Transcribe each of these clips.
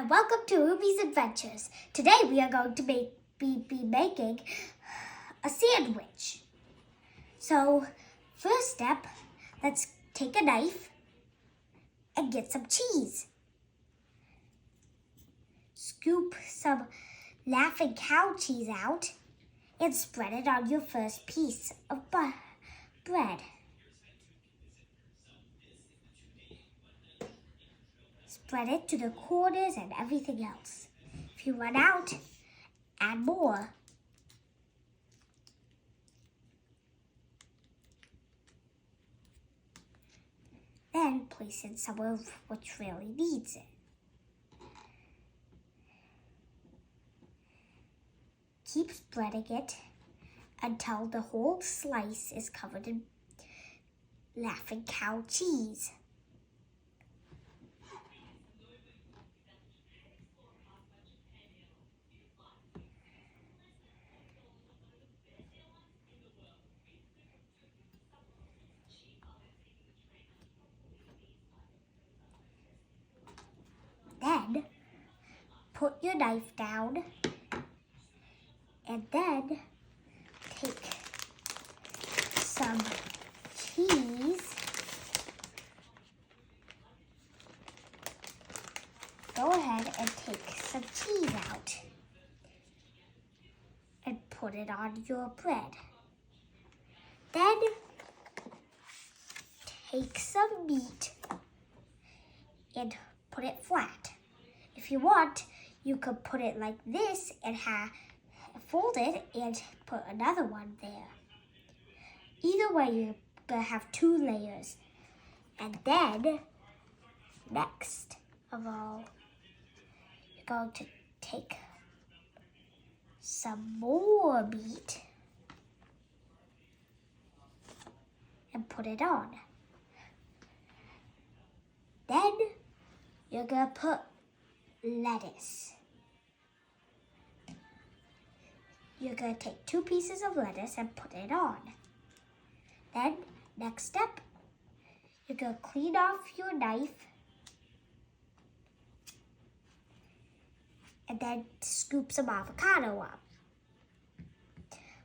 and welcome to Ruby's Adventures. Today we are going to be making a sandwich. So, first step, let's take a knife and get some cheese. Scoop some Laughing Cow cheese out and spread it on your first piece of bread. Spread it to the corners and everything else. If you run out, add more. Then place it somewhere which really needs it. Keep spreading it until the whole slice is covered in Laughing Cow cheese. Then, put your knife down and then take some cheese. Go ahead and take some cheese out and put it on your bread. Then, take some meat and put it flat. If you want, you could put it like this and fold it and put another one there. Either way, you're gonna have 2 layers. And then, next of all, you're going to take some more meat and put it on. Then, you're gonna put lettuce. You're gonna take 2 pieces of lettuce and put it on. Then, next step, you're gonna clean off your knife and then scoop some avocado up.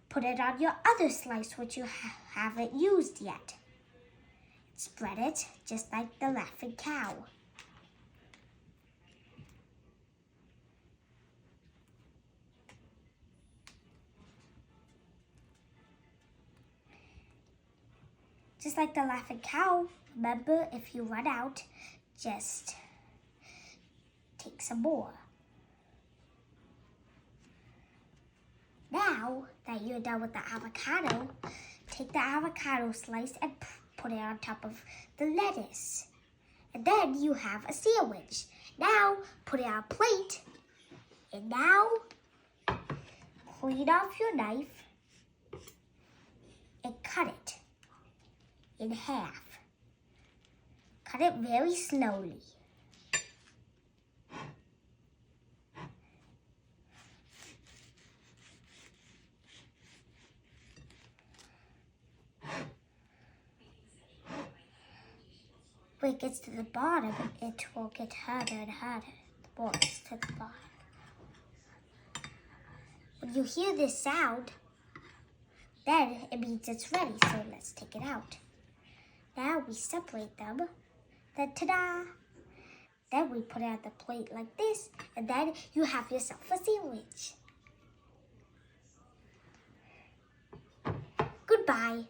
Put it on your other slice, which you haven't used yet. Spread it just like the Laughing Cow. Just like the Laughing Cow, remember, if you run out, just take some more. Now that you're done with the avocado, take the avocado slice and put it on top of the lettuce. And then you have a sandwich. Now put it on a plate. And now clean off your knife and cut it in half. Cut it very slowly. When it gets to the bottom, it will get harder and harder. The more it gets to the bottom. When you hear this sound, then it means it's ready. So let's take it out. Now we separate them. Then ta-da! Then we put it on the plate like this, and then you have yourself a sandwich. Goodbye.